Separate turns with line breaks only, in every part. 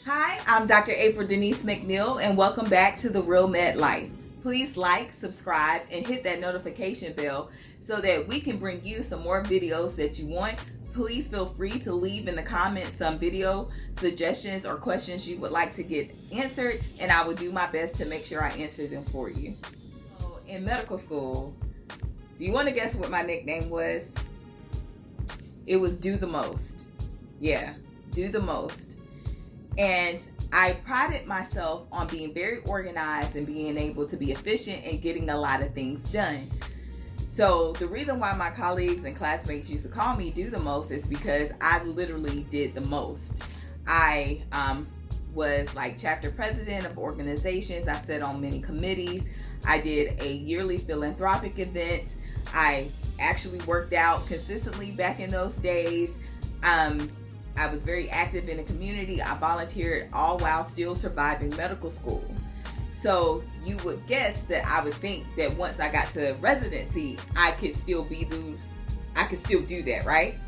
Hi, I'm Dr. April Denise McNeill, and welcome back to TheRealMEDLife. Please like, subscribe, and hit that notification bell so that we can bring you some more videos that you want. Please feel free to leave in the comments some video suggestions or questions you would like to get answered, and I will do my best to make sure I answer them for you. So, in medical school, do you want to guess what my nickname was? It was Do the Most. Yeah, Do the Most. And I prided myself on being very organized and being able to be efficient and getting a lot of things done. So the reason why my colleagues and classmates used to call me Do the Most is because I literally did the most. I was like chapter president of organizations. I sat on many committees. I did a yearly philanthropic event. I actually worked out consistently back in those days. I was very active in the community. I volunteered all while still surviving medical school. So you would guess that I would think that once I got to residency, I could still do that, right?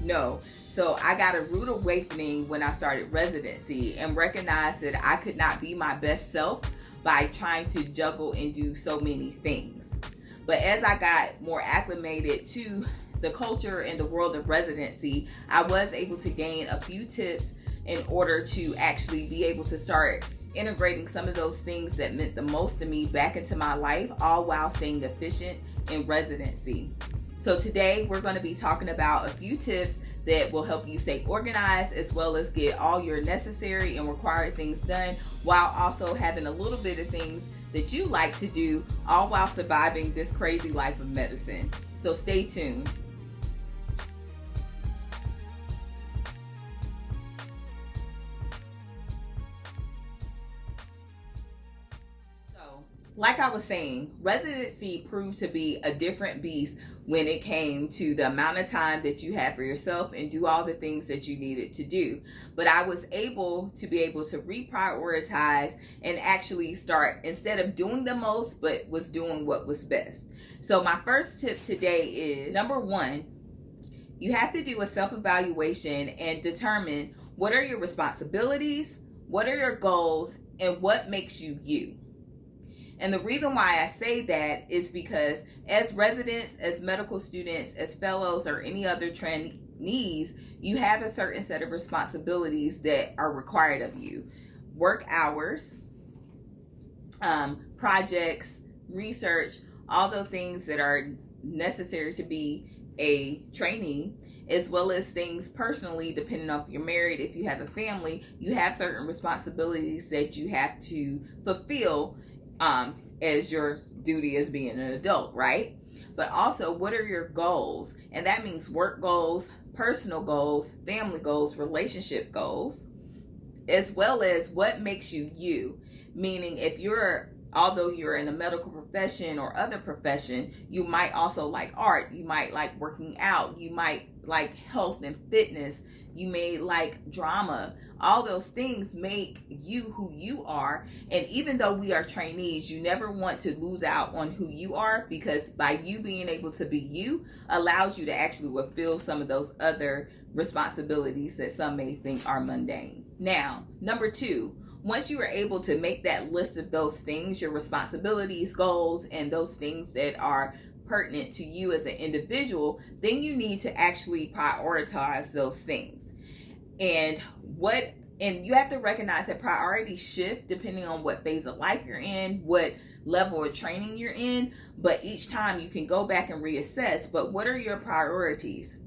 No. So I got a rude awakening when I started residency and recognized that I could not be my best self by trying to juggle and do so many things. But as I got more acclimated to the culture and the world of residency, I was able to gain a few tips in order to actually be able to start integrating some of those things that meant the most to me back into my life, all while staying efficient in residency. So today we're going to be talking about a few tips that will help you stay organized as well as get all your necessary and required things done while also having a little bit of things that you like to do, all while surviving this crazy life of medicine. So stay tuned. Like I was saying, residency proved to be a different beast when it came to the amount of time that you had for yourself and do all the things that you needed to do. But I was able to reprioritize and actually start, instead of doing the most, but was doing what was best. So my first tip today is, number one, you have to do a self-evaluation and determine what are your responsibilities, what are your goals, and what makes you you. And the reason why I say that is because as residents, as medical students, as fellows, or any other trainees, you have a certain set of responsibilities that are required of you. Work hours, projects, research, all those things that are necessary to be a trainee, as well as things personally, depending on if you're married, if you have a family, you have certain responsibilities that you have to fulfill as your duty as being an adult, right? But also, what are your goals? And that means work goals, personal goals, family goals, relationship goals, as well as what makes you you. Meaning, although you're in a medical profession or other profession, you might also like art, you might like working out, you might like health and fitness, you may like drama. All those things make you who you are. And even though we are trainees, you never want to lose out on who you are, because by you being able to be you allows you to actually fulfill some of those other responsibilities that some may think are mundane. Now, number two, once you are able to make that list of those things, your responsibilities, goals, and those things that are pertinent to you as an individual, then you need to actually prioritize those things. And you have to recognize that priorities shift depending on what phase of life you're in, what level of training you're in, but each time you can go back and reassess, but what are your priorities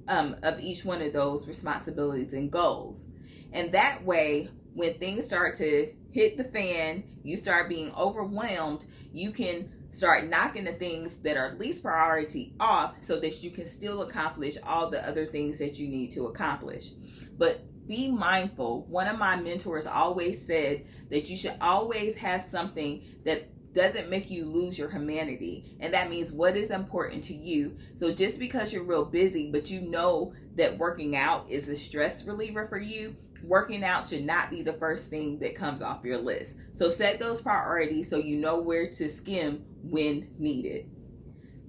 of each one of those responsibilities and goals? And that way, when things start to hit the fan, you start being overwhelmed, you can start knocking the things that are least priority off so that you can still accomplish all the other things that you need to accomplish. But be mindful. One of my mentors always said that you should always have something that doesn't make you lose your humanity. And that means what is important to you. So just because you're real busy, but you know that working out is a stress reliever for you, working out should not be the first thing that comes off your list. So set those priorities so you know where to skim when needed.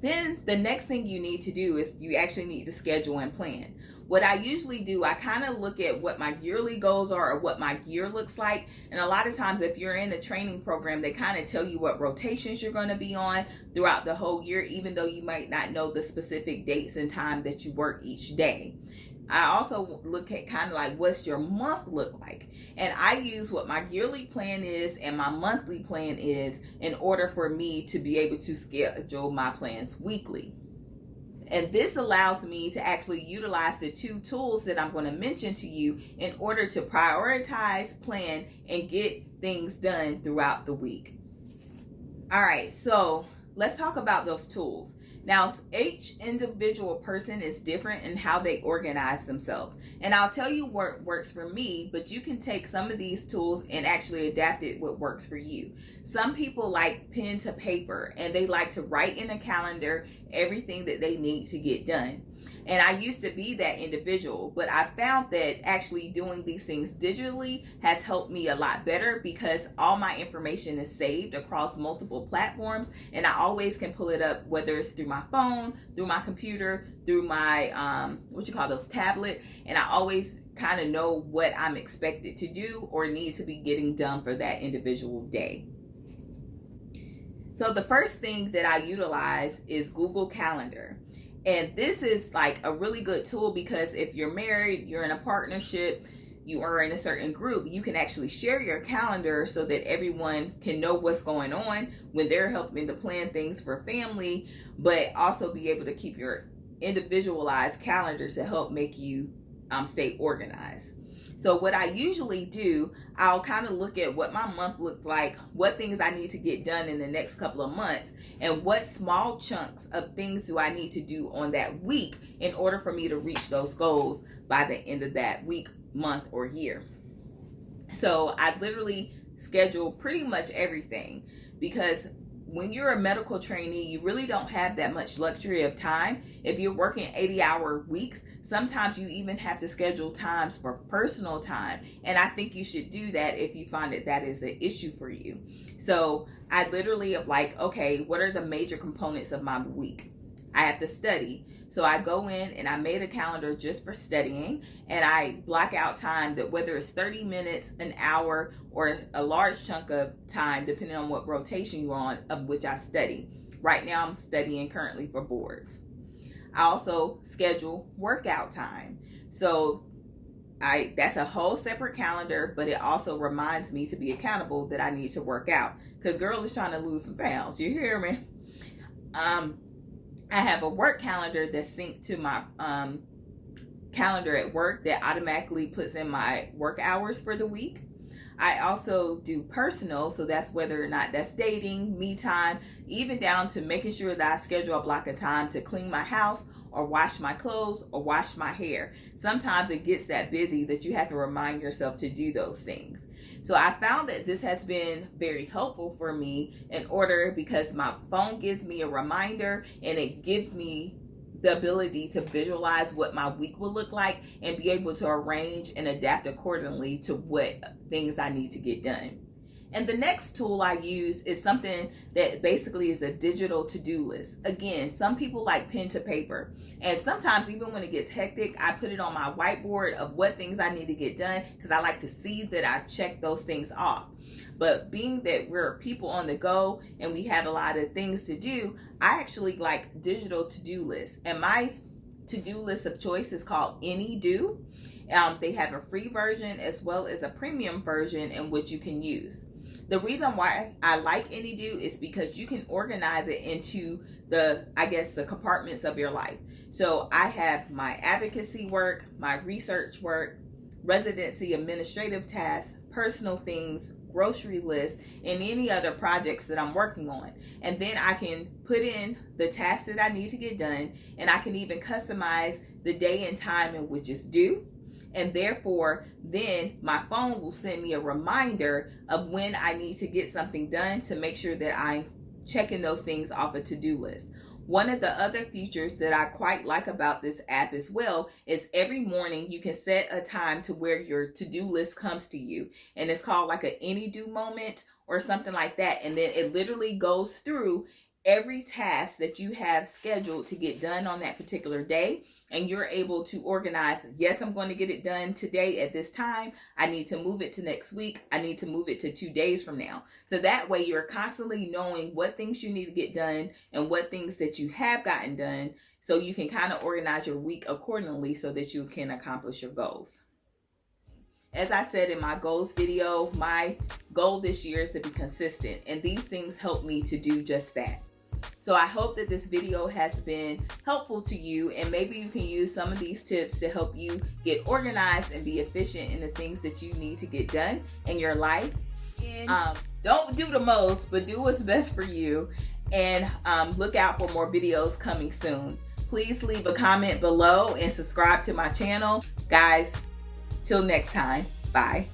Then the next thing you need to do is you actually need to schedule and plan. What I usually do, I kind of look at what my yearly goals are or what my year looks like. And a lot of times, if you're in a training program, they kind of tell you what rotations you're going to be on throughout the whole year, even though you might not know the specific dates and time that you work each day. I also look at kind of like, what's your month look like? And I use what my yearly plan is and my monthly plan is in order for me to be able to schedule my plans weekly. And this allows me to actually utilize the two tools that I'm going to mention to you in order to prioritize, plan, and get things done throughout the week. All right, so let's talk about those tools. Now, each individual person is different in how they organize themselves. And I'll tell you what works for me, but you can take some of these tools and actually adapt it what works for you. Some people like pen to paper, and they like to write in a calendar everything that they need to get done. And I used to be that individual, but I found that actually doing these things digitally has helped me a lot better because all my information is saved across multiple platforms, and I always can pull it up, whether it's through my phone, through my computer, through my tablet, and I always kind of know what I'm expected to do or need to be getting done for that individual day. So the first thing that I utilize is Google Calendar. And this is like a really good tool because if you're married, you're in a partnership, you are in a certain group, you can actually share your calendar so that everyone can know what's going on when they're helping to plan things for family, but also be able to keep your individualized calendars to help make you stay organized. So what I usually do, I'll kind of look at what my month looks like, what things I need to get done in the next couple of months, and what small chunks of things do I need to do on that week in order for me to reach those goals by the end of that week, month, or year. So I literally schedule pretty much everything because when you're a medical trainee, you really don't have that much luxury of time. If you're working 80-hour weeks, sometimes you even have to schedule times for personal time. And I think you should do that if you find that is an issue for you. So I literally am like, okay, what are the major components of my week? I have to study. So I go in and I made a calendar just for studying, and I block out time that whether it's 30 minutes, an hour, or a large chunk of time, depending on what rotation you're on, of which I study. Right now I'm studying currently for boards. I also schedule workout time. So that's a whole separate calendar, but it also reminds me to be accountable that I need to work out because girl is trying to lose some pounds. You hear me? I have a work calendar that's synced to my calendar at work that automatically puts in my work hours for the week. I also do personal, so that's whether or not that's dating, me time, even down to making sure that I schedule a block of time to clean my house or wash my clothes or wash my hair. Sometimes it gets that busy that you have to remind yourself to do those things. So I found that this has been very helpful for me because my phone gives me a reminder and it gives me the ability to visualize what my week will look like and be able to arrange and adapt accordingly to what things I need to get done. And the next tool I use is something that basically is a digital to-do list. Again, some people like pen to paper. And sometimes even when it gets hectic, I put it on my whiteboard of what things I need to get done because I like to see that I've checked those things off. But being that we're people on the go and we have a lot of things to do, I actually like digital to-do lists. And my to-do list of choice is called AnyDo. They have a free version as well as a premium version in which you can use. The reason why I like AnyDo is because you can organize it into the compartments of your life. So I have my advocacy work, my research work, residency administrative tasks, personal things, grocery list, and any other projects that I'm working on. And then I can put in the tasks that I need to get done, and I can even customize the day and time in which it's due. And therefore, then my phone will send me a reminder of when I need to get something done to make sure that I'm checking those things off a to-do list. One of the other features that I quite like about this app as well is every morning you can set a time to where your to-do list comes to you. And it's called like an AnyDo moment or something like that. And then it literally goes through every task that you have scheduled to get done on that particular day, and you're able to organize, yes, I'm going to get it done today at this time. I need to move it to next week. I need to move it to 2 days from now. So that way you're constantly knowing what things you need to get done and what things that you have gotten done, so you can kind of organize your week accordingly so that you can accomplish your goals. As I said in my goals video, my goal this year is to be consistent, and these things help me to do just that. So I hope that this video has been helpful to you, and maybe you can use some of these tips to help you get organized and be efficient in the things that you need to get done in your life. And don't do the most, but do what's best for you, and look out for more videos coming soon. Please leave a comment below and subscribe to my channel. Guys, till next time, bye.